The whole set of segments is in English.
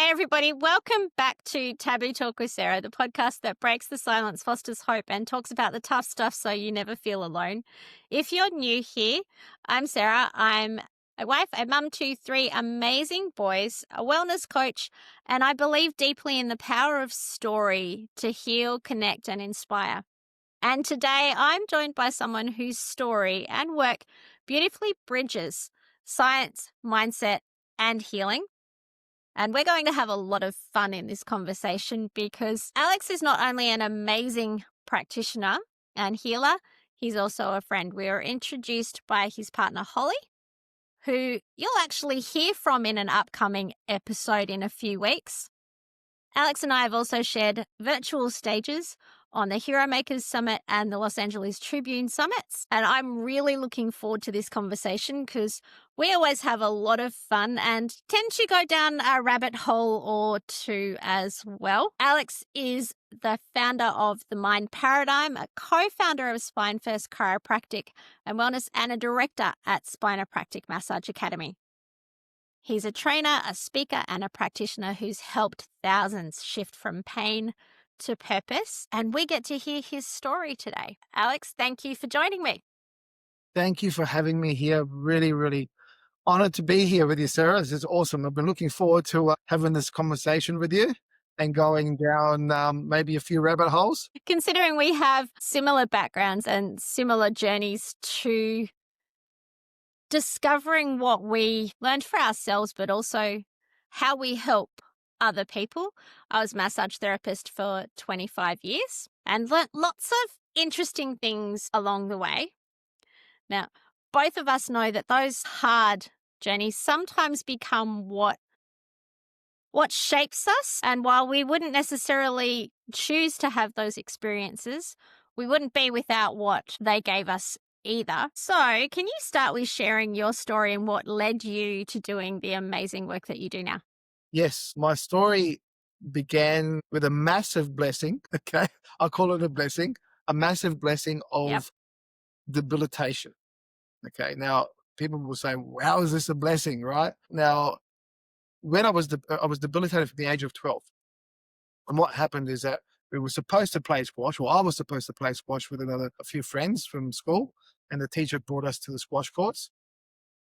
Hey, everybody. Welcome back to Taboo Talk with Sarah, the podcast that breaks the silence, fosters hope, and talks about the tough stuff so you never feel alone. If you're new here, I'm Sarah. I'm a wife, a mum to three amazing boys, a wellness coach, and I believe deeply in the power of story to heal, connect, and inspire. And today I'm joined by someone whose story and work beautifully bridges science, mindset, and healing. And we're going to have a lot of fun in this conversation because Alex is not only an amazing practitioner and healer, he's also a friend. We were introduced by his partner, Holly, who you'll actually hear from in an upcoming episode in a few weeks. Alex and I have also shared virtual stages on the HeroMakers Summit and the Los Angeles Tribune Summits. And I'm really looking forward to this conversation because we always have a lot of fun and tend to go down a rabbit hole or two as well. Alex is the founder of The Mind Paradigm, a co-founder of Spine First Chiropractic and Wellness, and a director at Chiropractic Massage Academy. He's a trainer, a speaker, and a practitioner who's helped thousands shift from pain to purpose. And we get to hear his story today. Alex, thank you for joining me. Thank you for having me here. Really, really honored to be here with you, Sarah. This is awesome. I've been looking forward to having this conversation with you and going down maybe a few rabbit holes. Considering we have similar backgrounds and similar journeys to discovering what we learned for ourselves, but also how we help other people. I was a massage therapist for 25 years and learnt lots of interesting things along the way. Now, both of us know that those hard journeys sometimes become what shapes us. And while we wouldn't necessarily choose to have those experiences, we wouldn't be without what they gave us either. So can you start with sharing your story and what led you to doing the amazing work that you do now? Yes, my story began with a massive blessing. Okay. I'll call it a blessing, a massive blessing of debilitation. Okay. Now, people will say, how is this a blessing? Right now, when I was debilitated from the age of 12. And what happened is that we were supposed to play squash, or I was supposed to play squash with a few friends from school, and the teacher brought us to the squash courts.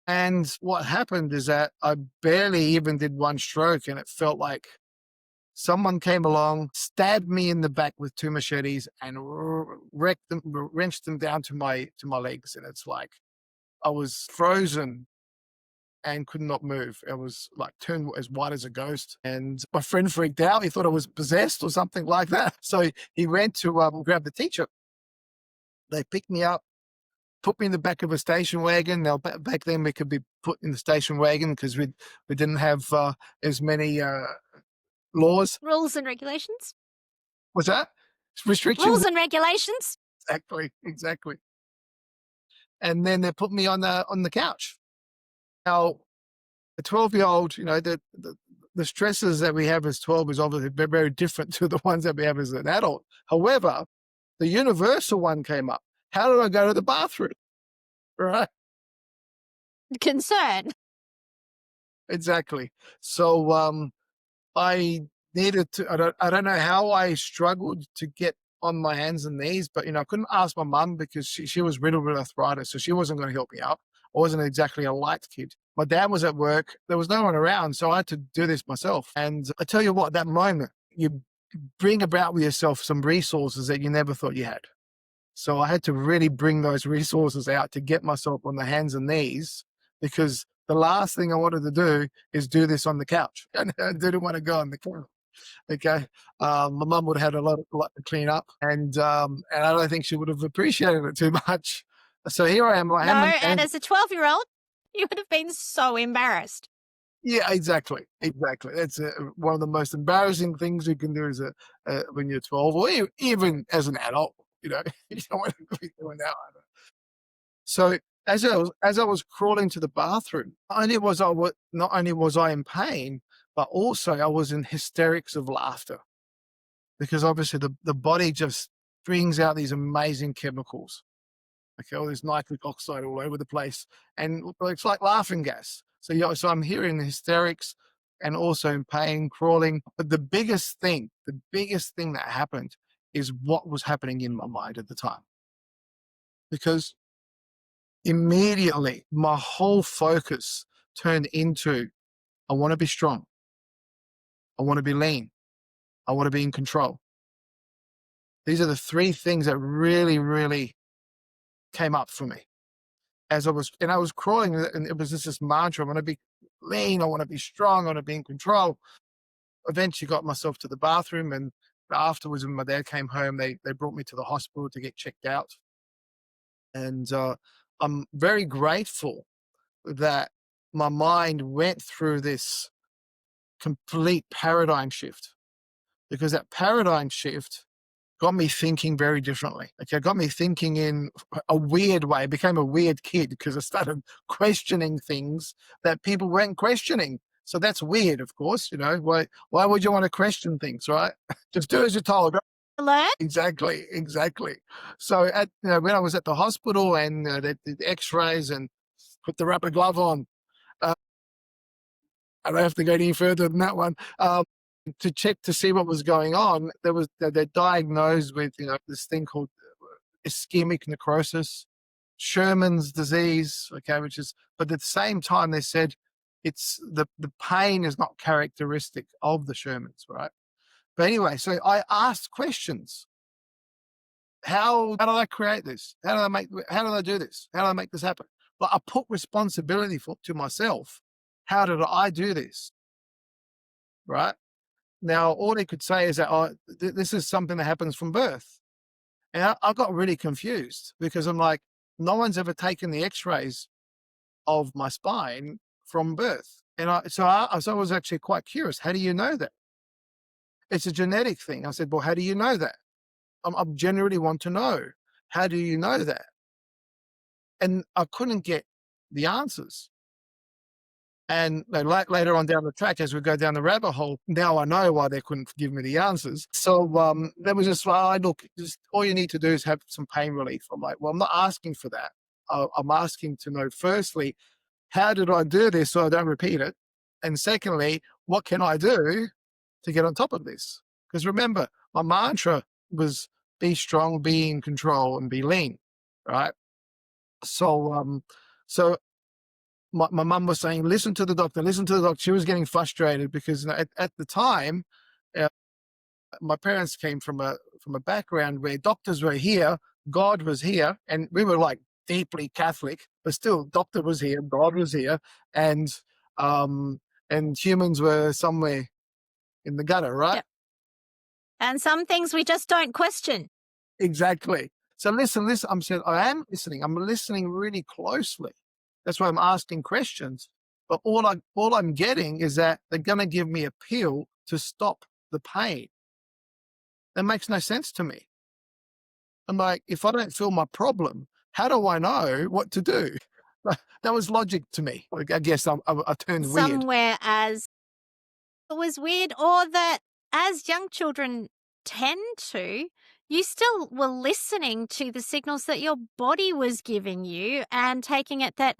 And what happened is that I barely even did one stroke, and it felt like someone came along, stabbed me in the back with two machetes, and wrenched them down to my legs. And it's like I was frozen and could not move. I was like turned as white as a ghost. And my friend freaked out. He thought I was possessed or something like that. So he went to grab the teacher. They picked me up, put me in the back of a station wagon. Now, back then we could be put in the station wagon because we didn't have as many laws. Rules and regulations? What's that? Restrictions? Rules and regulations? Exactly. And then they put me on the couch. Now, a 12-year-old, the stresses that we have as 12 is obviously very, very different to the ones that we have as an adult. However, the universal one came up. How do I go to the bathroom? Right? Concern. Exactly. So I needed to, I don't know how I struggled to get on my hands and knees, but, I couldn't ask my mum because she was riddled with arthritis, so she wasn't going to help me out. I wasn't exactly a light kid. My dad was at work. There was no one around, so I had to do this myself. And I tell you what, that moment, you bring about with yourself some resources that you never thought you had. So I had to really bring those resources out to get myself on the hands and knees, because the last thing I wanted to do is do this on the couch. I didn't want to go on the couch. Okay. My mum would have had a lot to clean up, and I don't think she would have appreciated it too much. So here I am. And as a 12-year-old, you would have been so embarrassed. Yeah, exactly. That's one of the most embarrassing things you can do as when you're 12, or even as an adult. You don't want to be doing that either. So as I was crawling to the bathroom, not only was I in pain, but also I was in hysterics of laughter, because obviously the body just brings out these amazing chemicals. Okay, all this nitric oxide all over the place, and it's like laughing gas. So I'm hearing hysterics, and also in pain, crawling. But the biggest thing that happened is what was happening in my mind at the time. Because immediately my whole focus turned into, I want to be strong. I want to be lean. I want to be in control. These are the three things that really, really came up for me as I was crawling, and it was just this mantra: I want to be lean. I want to be strong. I want to be in control. Eventually got myself to the bathroom, and afterwards when my dad came home, they brought me to the hospital to get checked out. And I'm very grateful that my mind went through this complete paradigm shift, because that paradigm shift got me thinking very differently. Okay, got me thinking in a weird way. I became a weird kid because I started questioning things that people weren't questioning. So that's weird, of course. Why would you want to question things, right? Just do as you're told. Learn? Exactly. So when I was at the hospital and they did X-rays and put the rubber glove on, I don't have to go any further than that one. To check to see what was going on, they're diagnosed with this thing called ischemic necrosis, Sherman's disease. Okay, but at the same time they said it's the pain is not characteristic of the Shermans, right? But anyway, so I asked questions. How did I create this? How did I do this? How did I make this happen? But I put responsibility to myself. How did I do this? Right? Now, all they could say is that this is something that happens from birth. And I got really confused because I'm like, no one's ever taken the X-rays of my spine from birth. And so I was actually quite curious. How do you know that? It's a genetic thing. I said, well, how do you know that? I generally want to know. How do you know that? And I couldn't get the answers. And later on down the track, as we go down the rabbit hole, now I know why they couldn't give me the answers. So that was just, look, just all you need to do is have some pain relief. I'm like, well, I'm not asking for that. I'm asking to know, firstly, how did I do this so I don't repeat it? And secondly, what can I do to get on top of this? Because remember, my mantra was be strong, be in control, and be lean, right? So, my mum was saying, listen to the doctor, listen to the doctor. She was getting frustrated because at the time, my parents came from a background where doctors were here, God was here, and we were like deeply Catholic, but still doctor was here, God was here, and humans were somewhere in the gutter, right? Yep. And some things we just don't question. Exactly. So listen, I am listening. I'm listening really closely. That's why I'm asking questions. But all I'm getting is that they're going to give me a pill to stop the pain. That makes no sense to me. I'm like, if I don't feel my problem, how do I know what to do? That was logic to me. I guess I turned weird. Somewhere as it was weird, or that as young children tend to, you still were listening to the signals that your body was giving you and taking it that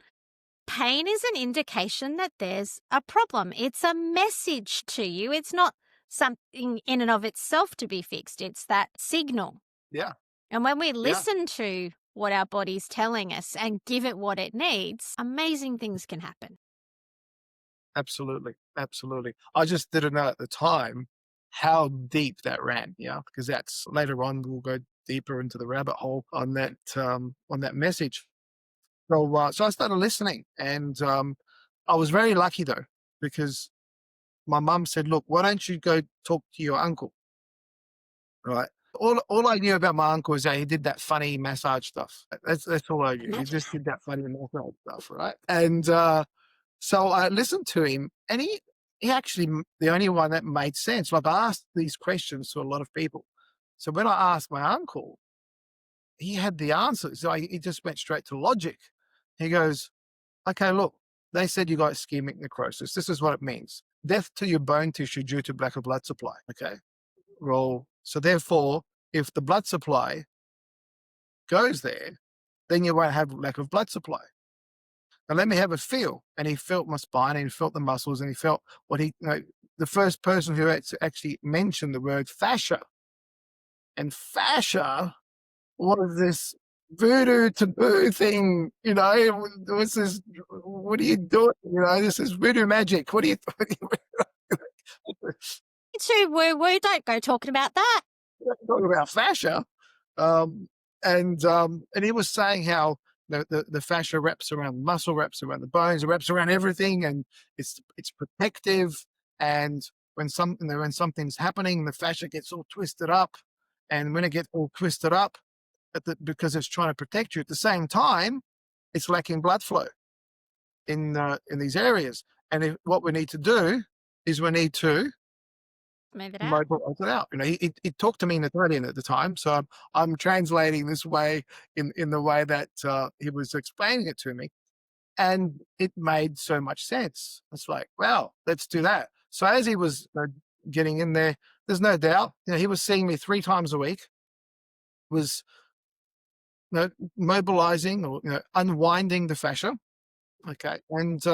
pain is an indication that there's a problem. It's a message to you. It's not something in and of itself to be fixed. It's that signal. Yeah. And when we listen to what our body's telling us and give it what it needs, amazing things can happen. Absolutely. I just didn't know at the time how deep that ran, because that's later on we'll go deeper into the rabbit hole on that message. So I started listening, and I was very lucky though, because my mum said, "Look, why don't you go talk to your uncle?" Right. All I knew about my uncle is that he did that funny massage stuff. That's all I knew. He just did that funny massage stuff, right? And so I listened to him, and he actually the only one that made sense. Like, I asked these questions to a lot of people. So when I asked my uncle, he had the answers. So he just went straight to logic. He goes, okay, look, they said you got ischemic necrosis. This is what it means. Death to your bone tissue due to lack of blood supply. Okay. Well, so therefore, if the blood supply goes there, then you won't have lack of blood supply. Now let me have a feel. And he felt my spine and he felt the muscles and he felt what the first person who actually mentioned the word fascia. And fascia was this voodoo taboo thing, it was this, what are you doing? This is voodoo magic. What are you Too woo woo. Don't go talking about that. talking about fascia? And he was saying how the fascia wraps around muscle, wraps around the bones, wraps around everything, and it's protective. And when something's happening, the fascia gets all twisted up, and when it gets all twisted up, because it's trying to protect you, at the same time, it's lacking blood flow in these areas. And what we need to do is we need to move it out. Out. He talked to me in Italian at the time, so I'm translating this way in the way that he was explaining it to me, and it made so much sense. It's like, well, let's do that. So as he was getting in there, there's no doubt, he was seeing me 3 times a week, was mobilizing or unwinding the fascia, okay, and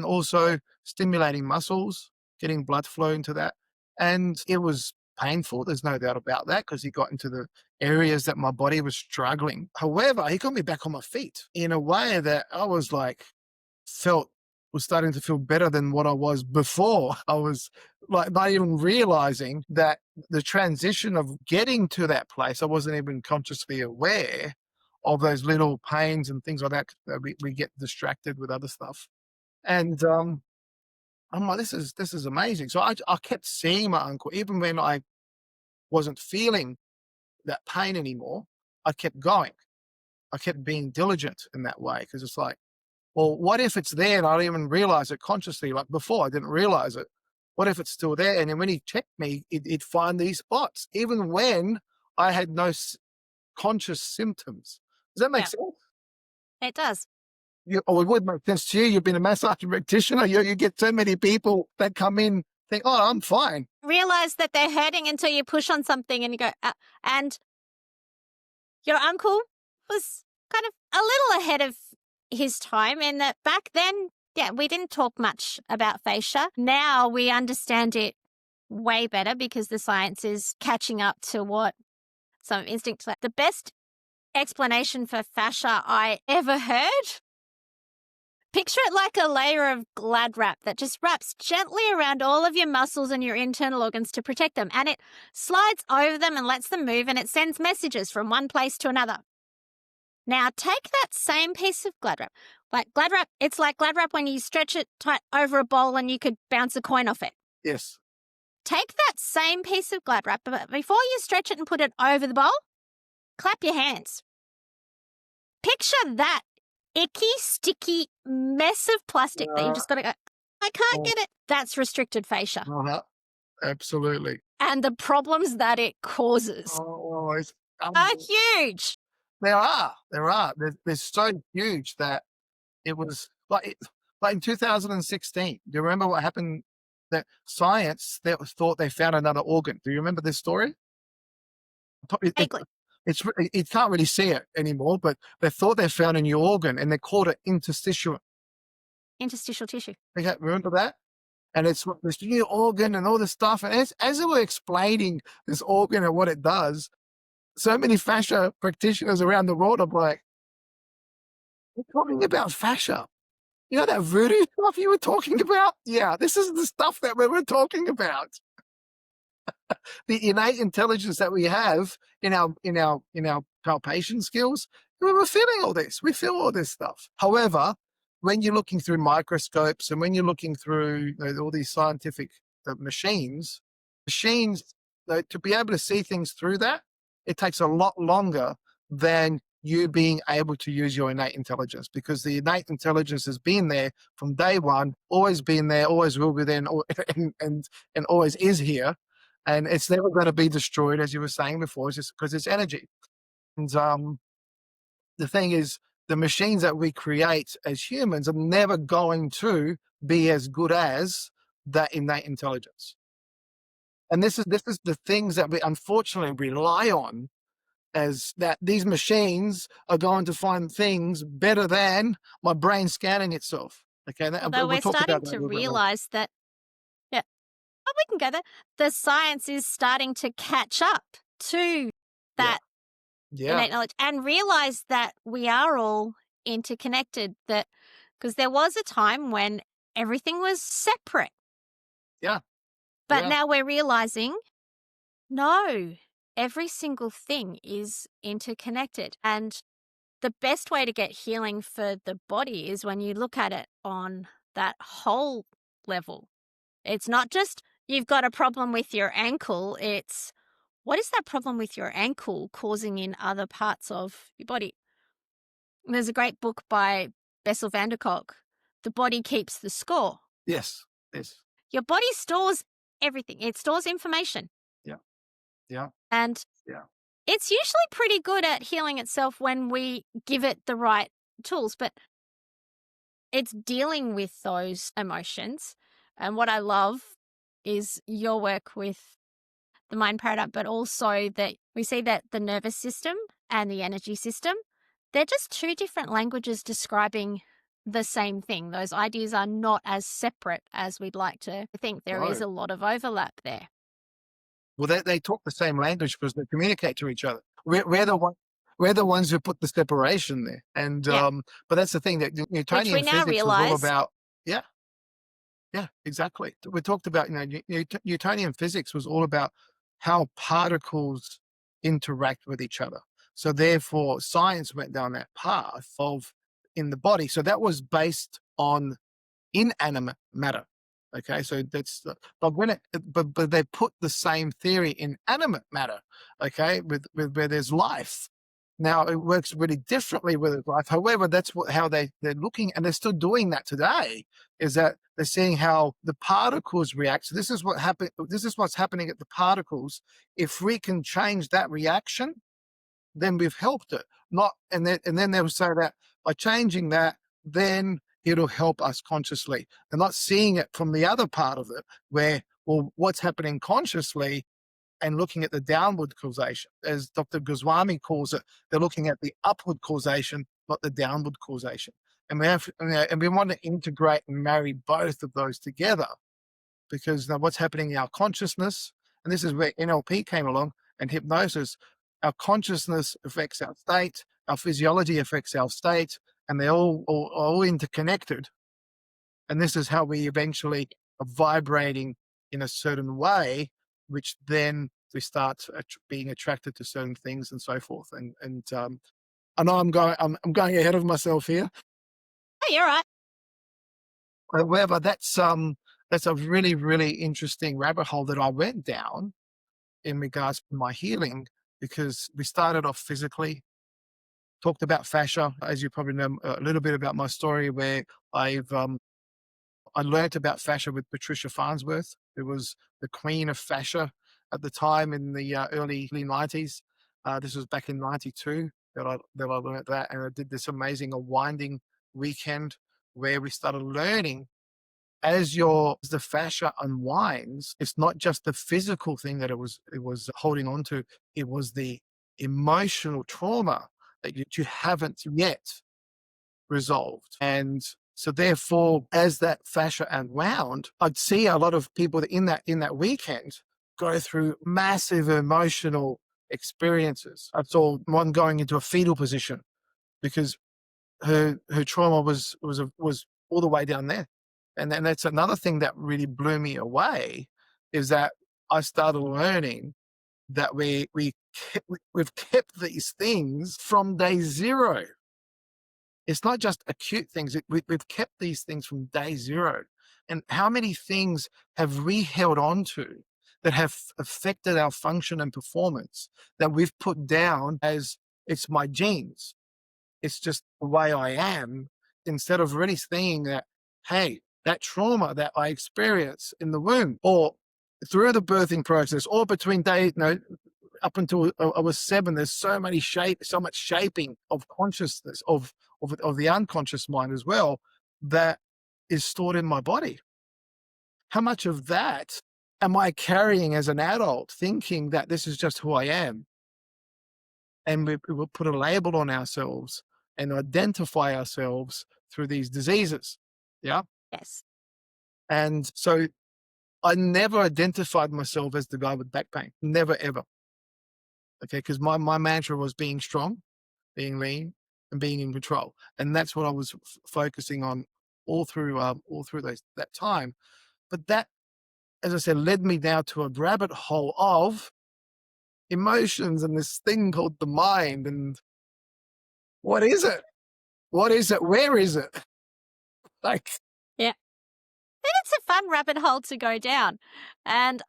also stimulating muscles, getting blood flow into that. And it was painful, there's no doubt about that, because he got into the areas that my body was struggling. However, he got me back on my feet in a way that I was starting to feel better than what I was before. I was like not even realizing that the transition of getting to that place, I wasn't even consciously aware of those little pains and things like that. We get distracted with other stuff. And I'm like, this is amazing. So I kept seeing my uncle, even when I wasn't feeling that pain anymore. I kept going. I kept being diligent in that way, because it's like, well, what if it's there and I don't even realize it consciously? Like before, I didn't realize it. What if it's still there? And then when he checked me, it'd find these spots, even when I had no conscious symptoms. Does that make sense? It does. It would make sense to you. You've been a massage practitioner. You get so many people that come in, think, oh, I'm fine. Realize that they're hurting until you push on something and you go, and your uncle was kind of a little ahead of his time in that back then, we didn't talk much about fascia. Now we understand it way better because the science is catching up to what some instincts are. The best explanation for fascia I ever heard, picture it like a layer of glad wrap that just wraps gently around all of your muscles and your internal organs to protect them. And it slides over them and lets them move, and it sends messages from one place to another. Now, take that same piece of glad wrap. It's like glad wrap when you stretch it tight over a bowl and you could bounce a coin off it. Yes. Take that same piece of glad wrap, but before you stretch it and put it over the bowl, clap your hands. Picture that icky, sticky mess of plastic that you just got to go, I can't get it. That's restricted fascia. Absolutely. And the problems that it causes are huge. There are. They're so huge that it was like in 2016. Do you remember what happened? That science thought they found another organ. Do you remember this story? It can't really see it anymore, but they thought they found a new organ, and they called it interstitial tissue. Okay, remember that? And it's this new organ and all this stuff. And as they were explaining this organ and what it does, so many fascia practitioners around the world are like, we're talking about fascia. You know that voodoo stuff you were talking about? Yeah, this is the stuff that we were talking about. The innate intelligence that we have in our palpation skills, we were feeling all this. We feel all this stuff. However, when you're looking through microscopes and when you're looking through all these scientific machines, to be able to see things through that, it takes a lot longer than you being able to use your innate intelligence, because the innate intelligence has been there from day one, always been there, always will be there, and always is here. And it's never going to be destroyed, as you were saying before, it's just because it's energy. And the thing is, the machines that we create as humans are never going to be as good as that innate intelligence. And this is the things that we unfortunately rely on as that these machines are going to find things better than my brain scanning itself. Okay, Although we'll we're talk starting about that a to little bit later. realize that, yeah, oh, we can go there. The science is starting to catch up to Yeah, that yeah, innate knowledge and realize that we are all interconnected. That because there was a time when everything was separate, yeah, but yeah. now we're realizing no, every single thing is interconnected. And the best way to get healing for the body is when you look at it on that whole level. It's not just you've got a problem with your ankle, it's what is that problem with your ankle causing in other parts of your body? There's a great book by Bessel van der Kolk, The Body Keeps the Score. Yes, yes, Your body stores everything, it stores information. yeah, yeah, And yeah. it's usually pretty good at healing itself when we give it the right tools, but it's dealing with those emotions. And what I love is your work with the mind paradigm, but also that we see that the nervous system and the energy system, they're just two different languages describing the same thing. Those ideas are not as separate as we'd like to think. There is No. a lot of overlap there. Well, they talk the same language because they communicate to each other. We're the ones who put the separation there, and Yeah. but that's the thing that Which we Newtonian now physics was all realize. about. Yeah, yeah, exactly. We talked about Newtonian physics was all about how particles interact with each other. So therefore, science went down that path of in the body. So that was based on inanimate matter. Okay, so but when but they put the same theory in animate matter. Okay, with where there's life. Now it works really differently with life. However, that's how they're looking, and they're still doing that today. Is that they're seeing how the particles react. So this is what happened. This is what's happening at the particles. If we can change that reaction, then we've helped it. Not and then they'll say that by changing that, then it'll help us consciously. They're not seeing it from the other part of it, where well, what's happening consciously and looking at the downward causation, as Dr. Goswami calls it. They're looking at the upward causation, not the downward causation. And we want to integrate and marry both of those together because now what's happening in our consciousness, and this is where NLP came along and hypnosis, our consciousness affects our state, our physiology affects our state, and they're all interconnected. And this is how we eventually are vibrating in a certain way, which then we start being attracted to certain things and so forth. And I know I'm going ahead of myself here. Hey, you're right. However, that's a really, really interesting rabbit hole that I went down in regards to my healing, because we started off physically, talked about fascia, as you probably know a little bit about my story, where I learned about fascia with Patricia Farnsworth, who was the queen of fascia at the time in the early 90s. This was back in 92 that I learned that, and I did this amazing unwinding weekend where we started learning as the fascia unwinds, it's not just the physical thing that it was holding on to, it was the emotional trauma that you haven't yet resolved. And so therefore, as that fascia unwound, I'd see a lot of people in that weekend go through massive emotional experiences. I saw one going into a fetal position because her trauma was all the way down there. And then that's another thing that really blew me away, is that I started learning that we've kept these things from day zero. It's not just acute things. We've kept these things from day zero. And how many things have we held on to that have affected our function and performance that we've put down as it's my genes? It's just the way I am, instead of really seeing that, hey, that trauma that I experienced in the womb or through the birthing process or between up until I was 7, there's so much shaping of consciousness, of the unconscious mind as well, that is stored in my body. How much of that am I carrying as an adult, thinking that this is just who I am? and we will put a label on ourselves and identify ourselves through these diseases. Yeah. Yes. And so I never identified myself as the guy with back pain. Never, ever. Okay. Because my mantra was being strong, being lean, and being in control. And that's what I was focusing on all through that time. But that, as I said, led me down to a rabbit hole of emotions and this thing called the mind. And what is it? What is it? Where is it? Like, Yeah. And it's a fun rabbit hole to go down. And I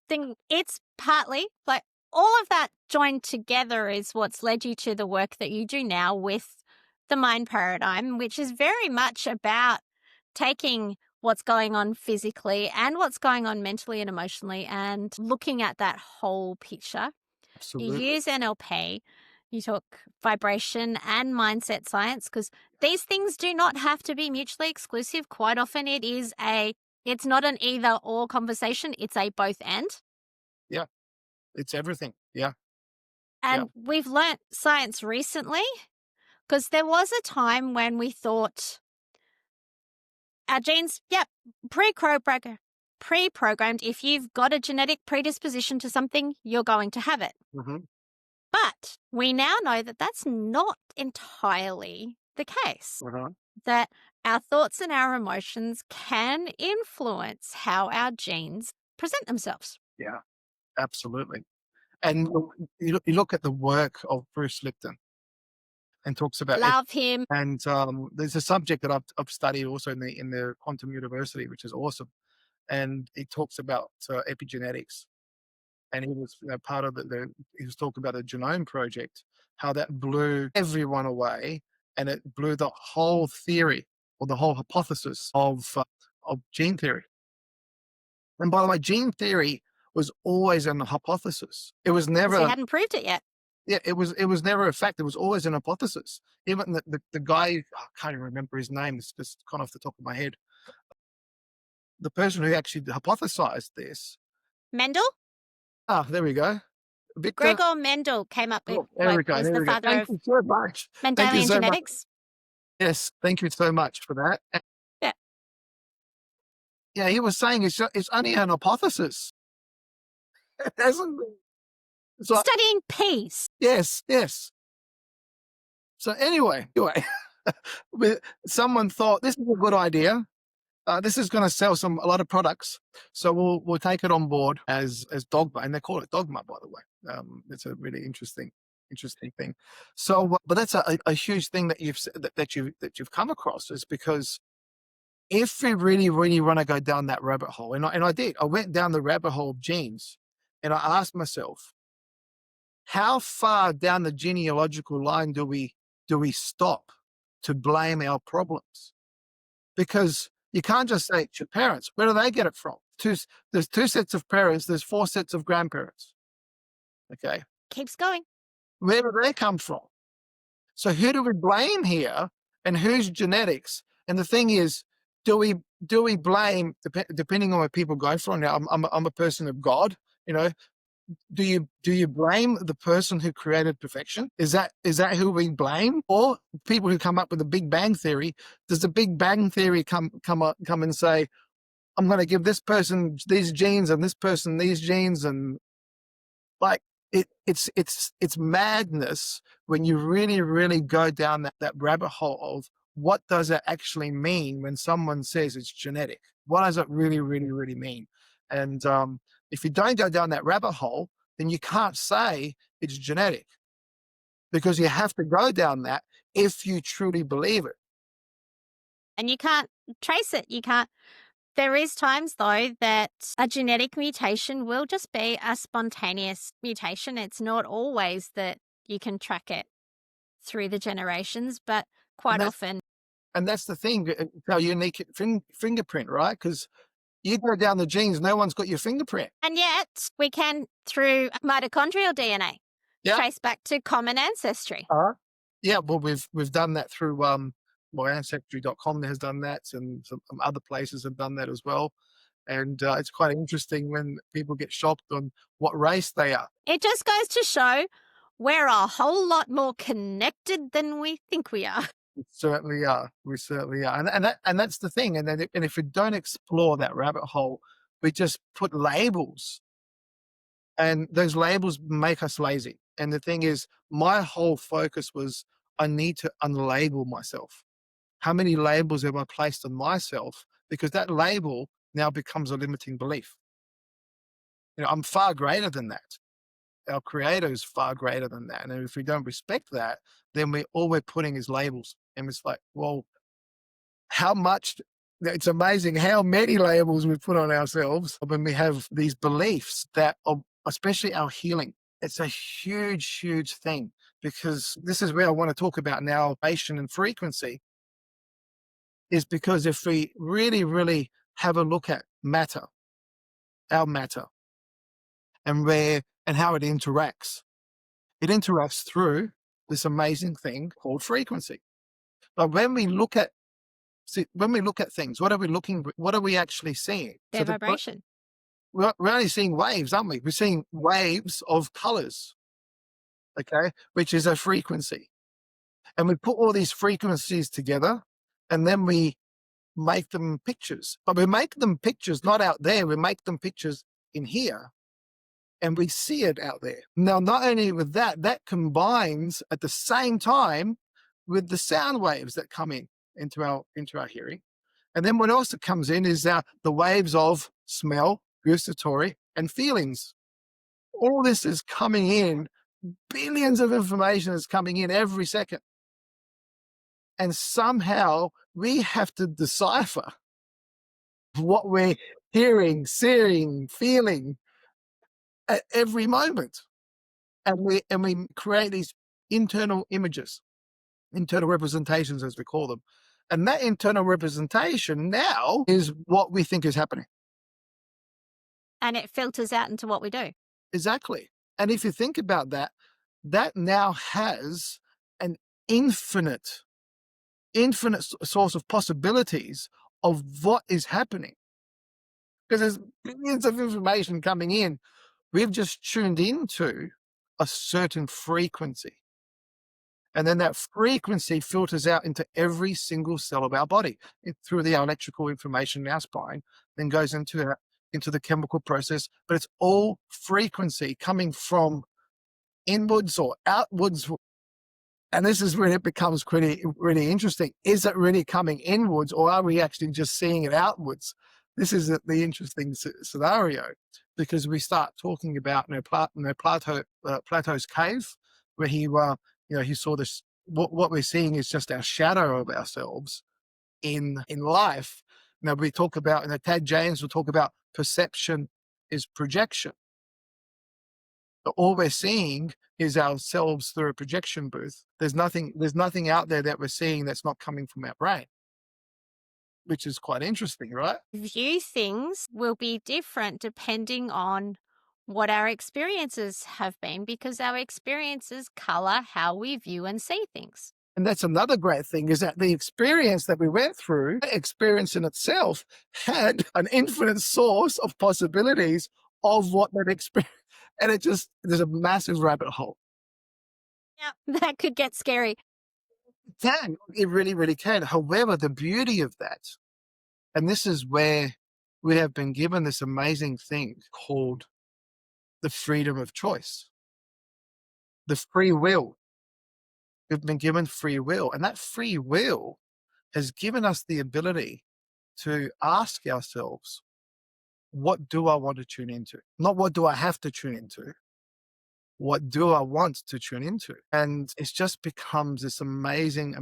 think it's partly like all of that joined together is what's led you to the work that you do now with the mind paradigm, which is very much about taking what's going on physically and what's going on mentally and emotionally and looking at that whole picture. You absolutely. use NLP, you talk vibration and mindset science, because these things do not have to be mutually exclusive. Quite often it's not an either or conversation, it's a both and. Yeah. It's everything. Yeah. And we've learnt science recently, because there was a time when we thought our genes, pre-programmed. If you've got a genetic predisposition to something, you're going to have it. Mm-hmm. But we now know that that's not entirely the case, Uh-huh. that our thoughts and our emotions can influence how our genes present themselves. Yeah. Absolutely. And you look at the work of Bruce Lipton and talks about it. Love him. And there's a subject that I've studied also in the Quantum University, which is awesome. And he talks about epigenetics. And he was part of he was talking about the genome project, how that blew everyone away, and it blew the whole theory or the whole hypothesis of gene theory. And by the way, gene theory was always an hypothesis. It was 'Cause never he hadn't proved it yet. Yeah, it was never a fact. It was always an hypothesis. Even the guy, I can't even remember his name. It's just gone off the top of my head. The person who actually hypothesized this. Mendel? Ah, there we go. Victor. Gregor Mendel came up with, Oh, there we go. was There the we go. father Thank of you so much. Thank you Mendelian so much. genetics. Yes, thank you so much for that. Yeah. Yeah, he was saying it's only an hypothesis. It hasn't been. So, Studying peace. yes. So anyway, someone thought this is a good idea. This is going to sell a lot of products, so we'll take it on board as dogma, and they call it dogma, by the way. It's a really interesting thing. So, but that's a huge thing that you've come across, is because if we really want to go down that rabbit hole, and I did, I went down the rabbit hole of genes, and I asked myself, how far down the genealogical line do we stop to blame our problems? Because you can't just say it's your parents. Where do they get it from? There's two sets of parents. There's four sets of grandparents. Okay. Keeps going. Where do they come from? So who do we blame here, and whose genetics? And the thing is, do we blame, depending on where people go from? Now, I'm a person of God, you know. Do you blame the person who created perfection? Is that who we blame, or people who come up with the Big Bang theory? Does the Big Bang theory come and say, I'm going to give this person these genes and this person these genes, and like it's madness when you really go down that rabbit hole of what does it actually mean when someone says it's genetic? What does it really mean? And if you don't go down that rabbit hole, then you can't say it's genetic, because you have to go down that if you truly believe it. And you can't trace it. You can't. There is times, though, that a genetic mutation will just be a spontaneous mutation. It's not always that you can track it through the generations, but quite often. And that's the thing, how unique fingerprint, right? Because you go down the genes, no one's got your fingerprint. And yet we can, through mitochondrial DNA, trace back to common ancestry. Yeah, well, we've done that through ancestry.com has done that, and some other places have done that as well. And it's quite interesting when people get shocked on what race they are. It just goes to show we're a whole lot more connected than we think we are. We certainly are. We certainly are. And that's the thing. And then and if we don't explore that rabbit hole, we just put labels, and those labels make us lazy. And the thing is, my whole focus was I need to unlabel myself. How many labels have I placed on myself? Because that label now becomes a limiting belief. I'm far greater than that. Our creator is far greater than that. And if we don't respect that, then all we're putting is labels. And it's like, well, how much it's amazing how many labels we put on ourselves when we have these beliefs that are, especially our healing. It's a huge, huge thing, because this is where I want to talk about now, vibration and frequency, is because if we really, really have a look at matter, our matter, and how it interacts through this amazing thing called frequency. But when we look at things, what are we actually seeing? Their vibration. We're only seeing waves, aren't we? We're seeing waves of colors, okay, which is a frequency. And we put all these frequencies together, and then we make them pictures. But we make them pictures not out there, we make them pictures in here, and we see it out there. Now, not only with that, that combines at the same time with the sound waves that come into our hearing. And then what else comes in is the waves of smell, gustatory, and feelings. All this is coming in. Billions of information is coming in every second. And somehow we have to decipher what we're hearing, seeing, feeling at every moment. And we create these internal images, internal representations, as we call them. And that internal representation now is what we think is happening. And it filters out into what we do. Exactly. And if you think about that, that now has an infinite source of possibilities of what is happening. Because there's billions of information coming in. We've just tuned into a certain frequency. And then that frequency filters out into every single cell of our body through the electrical information in our spine, then goes into the chemical process. But it's all frequency coming from inwards or outwards. And this is where it becomes really interesting. Is it really coming inwards, or are we actually just seeing it outwards? This is the interesting scenario, because we start talking about Plato's cave, where he saw this. What we're seeing is just our shadow of ourselves in life. Now we talk about, Tad James will talk about perception is projection. But all we're seeing is ourselves through a projection booth. There's nothing out there that we're seeing that's not coming from our brain, which is quite interesting, right? View things will be different depending on what our experiences have been, because our experiences color how we view and see things. And that's another great thing, is that the experience that we went through, the experience in itself had an infinite source of possibilities of what that experience. And there's a massive rabbit hole. Yeah, that could get scary. It really, really can. However, the beauty of that, and this is where we have been given this amazing thing called the freedom of choice, the free will. We've been given free will, and that free will has given us the ability to ask ourselves, what do I want to tune into? Not what do I have to tune into? What do I want to tune into? And it just becomes this amazing.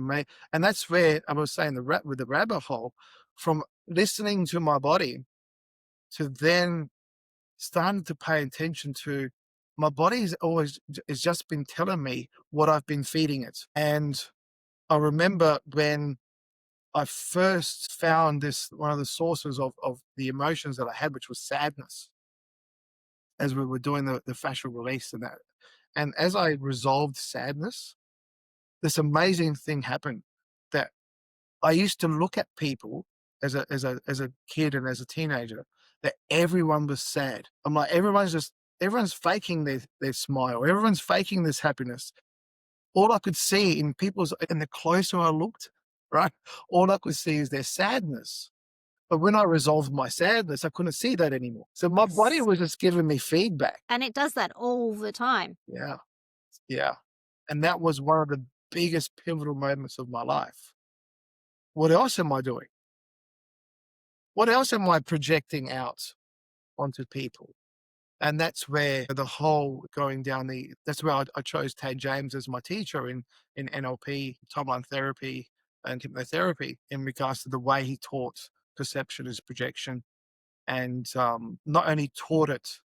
And that's where I was saying with the rabbit hole, from listening to my body to then starting to pay attention to my body has just been telling me what I've been feeding it. And I remember when I first found one of the sources of the emotions that I had, which was sadness, as we were doing the fascial release and that. And as I resolved sadness, this amazing thing happened, that I used to look at people as a kid and as a teenager, that everyone was sad. I'm like, everyone's just, everyone's faking their smile. Everyone's faking this happiness. All I could see in people's, and the closer I looked, right, all I could see is their sadness. But when I resolved my sadness, I couldn't see that anymore. So my body Yes. was just giving me feedback. And it does that all the time. Yeah. Yeah. And that was one of the biggest pivotal moments of my life. What else am I doing? What else am I projecting out onto people? And that's where the whole going down that's where I chose Tad James as my teacher in NLP, timeline therapy, and hypnotherapy in regards to the way he taught perception as projection. And not only taught it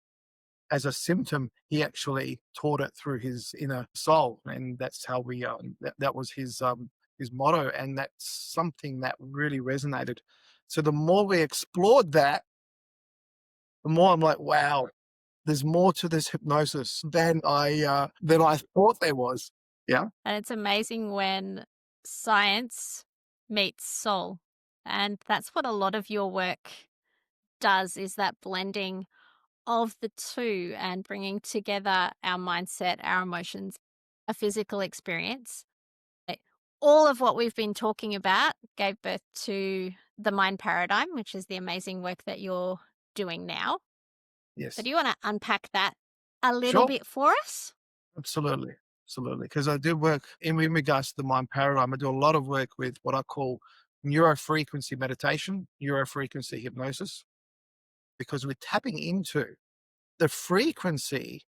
as a symptom, he actually taught it through his inner soul. And that's how that was his motto. And that's something that really resonated. So the more we explored that, the more I'm like, wow, there's more to this hypnosis than I thought there was. Yeah. And it's amazing when science meets soul. And that's what a lot of your work does, is that blending of the two and bringing together our mindset, our emotions, a physical experience. All of what we've been talking about gave birth to the mind paradigm, which is the amazing work that you're doing now. Yes. So do you want to unpack that a little Sure. bit for us? Absolutely. Absolutely. Because I do work in regards to the mind paradigm. I do a lot of work with what I call neurofrequency meditation, neurofrequency hypnosis, because we're tapping into the frequency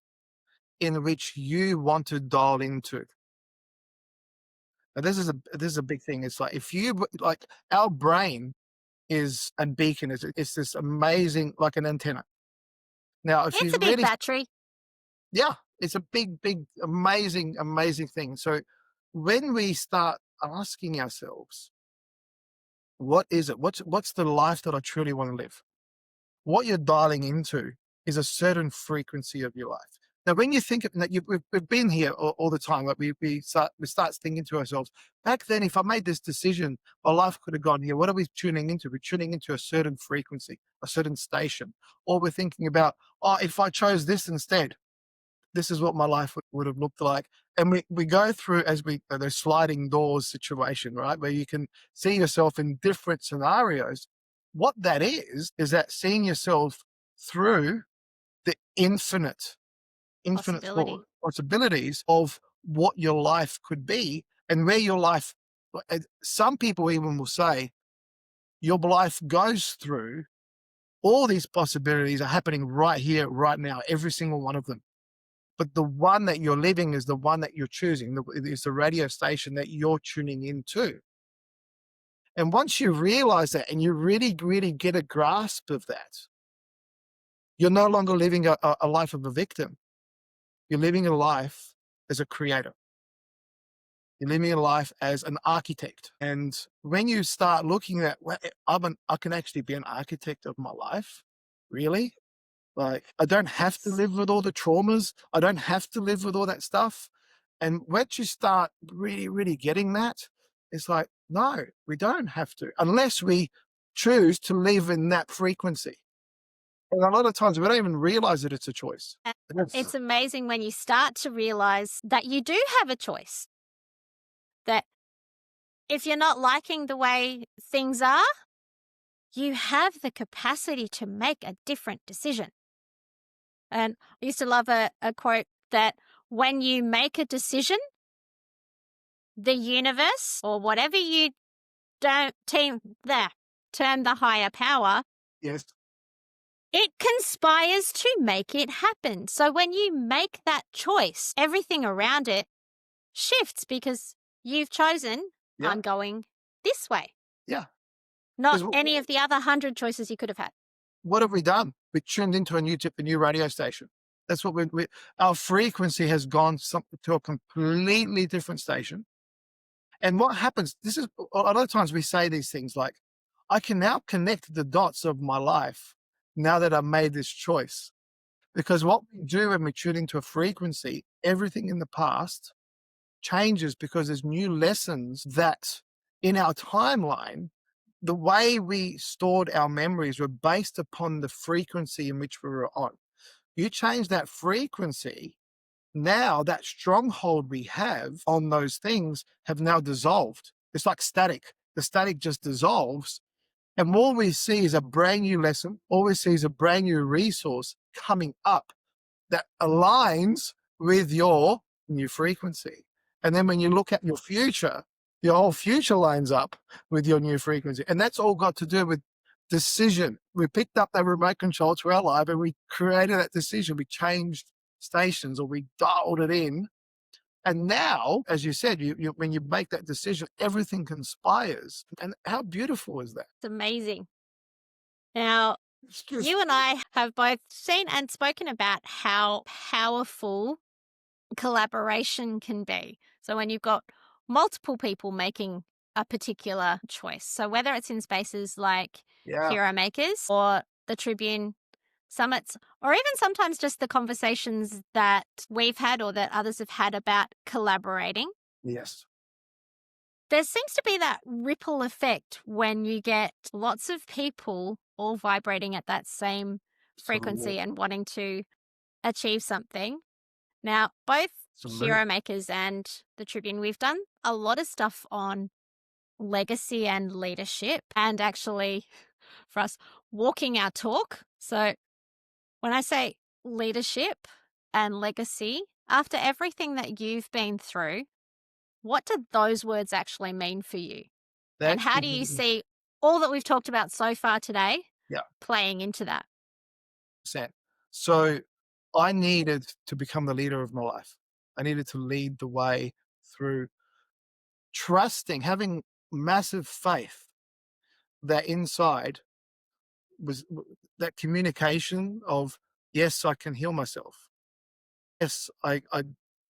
in which you want to dial into. Now, this is a big thing. It's like if you like our brain is a beacon. It's this amazing, like an antenna. Now, if It's you a big really, battery. yeah, it's a big, big, amazing, amazing thing. So when we start asking ourselves, what is it? What's the life that I truly want to live? What you're dialing into is a certain frequency of your life. Now, when you think of that, we've been here all the time. Like we start thinking to ourselves, back then, if I made this decision, my life could have gone here. What are we tuning into? We're tuning into a certain frequency, a certain station, or we're thinking about, oh, if I chose this instead, this is what my life would have looked like. And we go through as those sliding doors situation, right? Where you can see yourself in different scenarios. What that is that seeing yourself through the infinite Possibility. possibilities of what your life could be and where your life, some people even will say your life goes through all these possibilities are happening right here, right now, every single one of them. But the one that you're living is the one that you're choosing. It's the radio station that you're tuning into. And once you realize that and you really, really get a grasp of that, you're no longer living a life of a victim. You're living a life as a creator. You're living a life as an architect. And when you start looking at, well, I can actually be an architect of my life, really? Like, I don't have to live with all the traumas. I don't have to live with all that stuff. And once you start really, really getting that, it's like, no, we don't have to, unless we choose to live in that frequency. And a lot of times we don't even realize that it's a choice. It's amazing when you start to realize that you do have a choice. That if you're not liking the way things are, you have the capacity to make a different decision. And I used to love a quote that when you make a decision, the universe or whatever you don't term the higher power, Yes. it conspires to make it happen. So when you make that choice, everything around it shifts because you've chosen, Yeah. I'm going this way. Yeah. Not 'Cause any of the other 100 choices you could have had. what have we done? We tuned into a new radio station. That's what our frequency has gone to a completely different station. And what happens, this is a lot of times we say these things like, I can now connect the dots of my life now that I've made this choice. Because what we do when we tune into a frequency, everything in the past changes because there's new lessons that in our timeline, the way we stored our memories were based upon the frequency in which we were on. You change that frequency, now that stronghold we have on those things have now dissolved. It's like static. The static just dissolves. And all we see is a brand new lesson. All we see is a brand new resource coming up that aligns with your new frequency. And then when you look at your future, your whole future lines up with your new frequency. And that's all got to do with decision. We picked up that remote control to our life and we created that decision. We changed stations or we dialed it in. And now, as you said, when you make that decision, everything conspires. And how beautiful is that? It's amazing. Now, you and I have both seen and spoken about how powerful collaboration can be. So when you've got multiple people making a particular choice. So whether it's in spaces like HeroMakers or the Tribune Summits, or even sometimes just the conversations that we've had or that others have had about collaborating. Yes. There seems to be that ripple effect when you get lots of people all vibrating at that same frequency and wanting to achieve something. Now, both HeroMakers and the Tribune, we've done a lot of stuff on legacy and leadership, and actually for us, walking our talk. So when I say leadership and legacy, after everything that you've been through, what do those words actually mean for you? And how do you see all that we've talked about so far today playing into that? So I needed to become the leader of my life. I needed to lead the way through trusting, having massive faith that inside was that communication of, yes, I can heal myself. Yes, I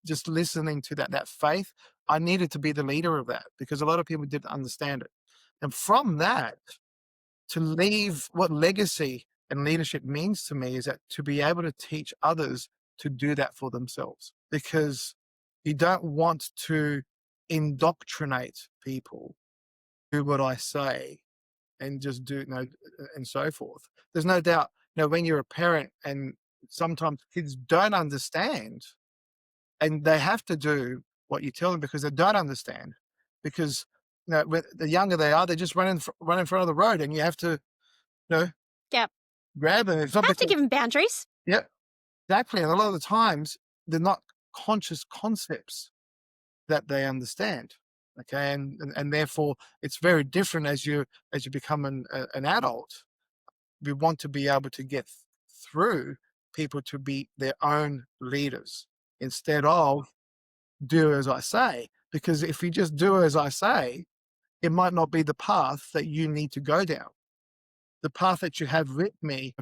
just listening to that faith, I needed to be the leader of that because a lot of people didn't understand it. And from that, to leave what legacy and leadership means to me is that to be able to teach others to do that for themselves, because you don't want to indoctrinate people, do what I say and just do, and so forth. There's no doubt, when you're a parent and sometimes kids don't understand and they have to do what you tell them because they don't understand, because when the younger they are, they just run in front of the road and you have to, grab them. It's not have to give them boundaries. Yeah, exactly. And a lot of the times they're not conscious concepts that they understand. Okay, and therefore it's very different as you become an adult. We want to be able to get through people to be their own leaders instead of do as I say. Because if you just do as I say, it might not be the path that you need to go down. The path that you have with me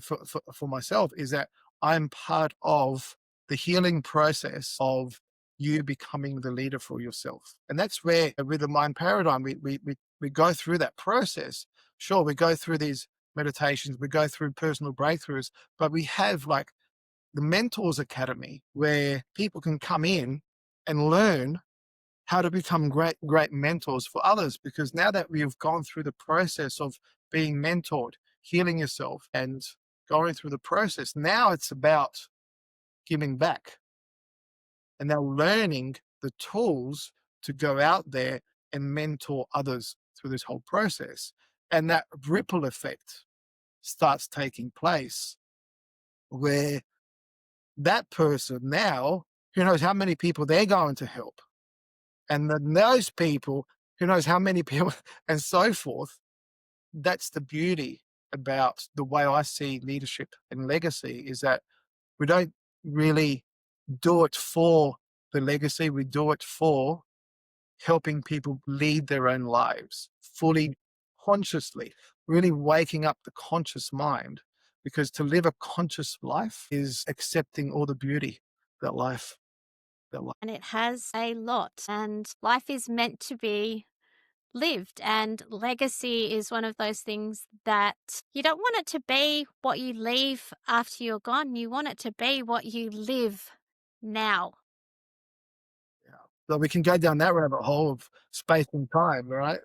for myself is that I'm part of the healing process of you becoming the leader for yourself. And that's where with the mind paradigm, we go through that process. Sure, we go through these meditations, we go through personal breakthroughs, but we have like the Mentors Academy where people can come in and learn how to become great mentors for others. Because now that we've gone through the process of being mentored, healing yourself and going through the process, now it's about giving back and now learning the tools to go out there and mentor others through this whole process. And that ripple effect starts taking place where that person now, who knows how many people they're going to help. And then those people, who knows how many people and so forth. That's the beauty about the way I see leadership and legacy, is that we don't really do it for the legacy. We do it for helping people lead their own lives fully, consciously, really waking up the conscious mind, because to live a conscious life is accepting all the beauty that life. And it has a lot, and life is meant to be lived, and legacy is one of those things that you don't want it to be what you leave after you're gone. You want it to be what you live now. Yeah. So we can go down that rabbit hole of space and time, right?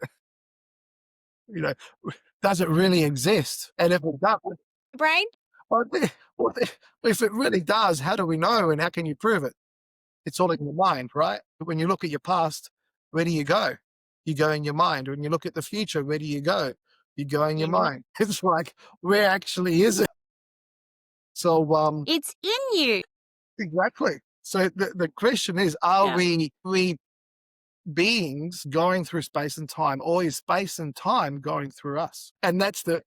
Does it really exist? And if it does, Brain? Well, if it really does, how do we know and how can you prove it? It's all in your mind, right? When you look at your past, where do you go? You go in your mind. When you look at the future, where do you go? You go in your In your mind. It's like, where actually is it? So, It's in you. exactly. So the question is, are Yeah. we beings going through space and time, or is space and time going through us? And that's the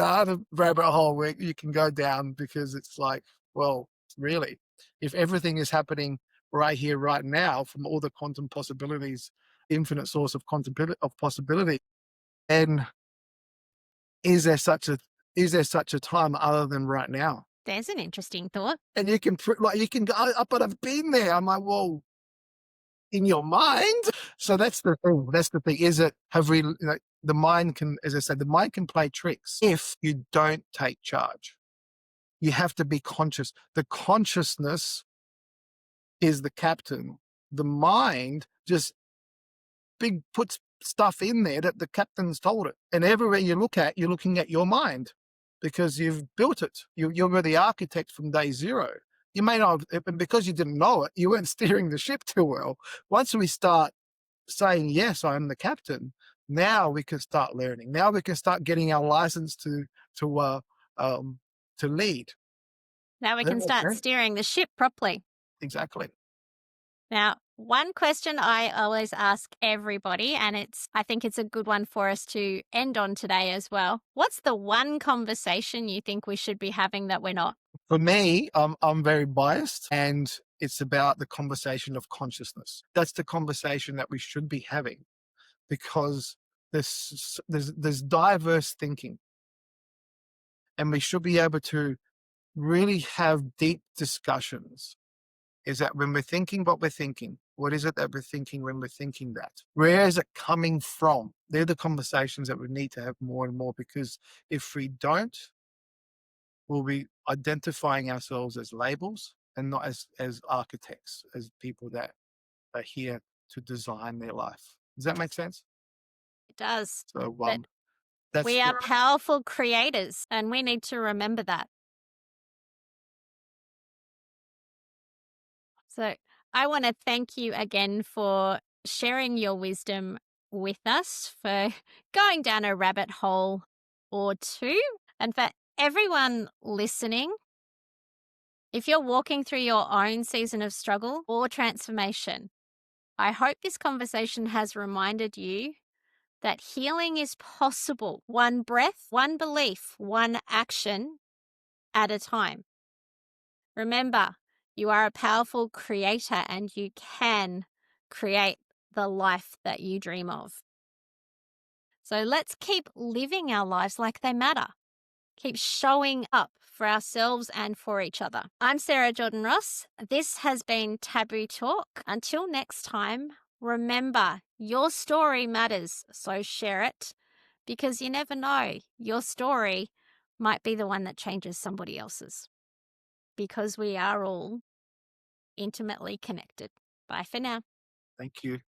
other rabbit hole where you can go down, because it's like, well, really, if everything is happening right here, right now, from all the quantum possibilities, infinite source of possibility, then is there such a is there such a time other than right now? There's an interesting thought. And you can like you can go, but I've been there. I'm like, well, in your mind. So that's the thing. That's the thing. Is it have we like the mind can, as I said, the mind can play tricks if you don't take charge. You have to be conscious. The consciousness is the captain. The mind just big puts stuff in there that the captain's told it. And everywhere you look at, you're looking at your mind because you've built it. You're the architect from day zero. You may not have, and because you didn't know it, you weren't steering the ship too well. Once we start saying, yes, I'm the captain, now we can start learning. Now we can start getting our license to to lead. Now we Does that can make start sense? steering the ship properly. Exactly. Now, one question I always ask everybody, and I think it's a good one for us to end on today as well. What's the one conversation you think we should be having that we're not? For me, I'm very biased, and it's about the conversation of consciousness. That's the conversation that we should be having, because there's diverse thinking, and we should be able to really have deep discussions. Is that when we're thinking what we're thinking, what is it that we're thinking when we're thinking that? Where is it coming from? They're the conversations that we need to have more and more, because if we don't, we'll be identifying ourselves as labels and not as architects, as people that are here to design their life. Does that make sense? It does. So But that's we are the powerful creators, and we need to remember that. So I want to thank you again for sharing your wisdom with us, for going down a rabbit hole or two, and for everyone listening. If you're walking through your own season of struggle or transformation, I hope this conversation has reminded you that healing is possible, one breath, one belief, one action at a time. Remember, you are a powerful creator and you can create the life that you dream of. So let's keep living our lives like they matter. Keep showing up for ourselves and for each other. I'm Sarah Jordan Ross. This has been Taboo Talk. Until next time, remember your story matters, so share it, because you never know, your story might be the one that changes somebody else's, because we are all intimately connected. Bye for now. thank you.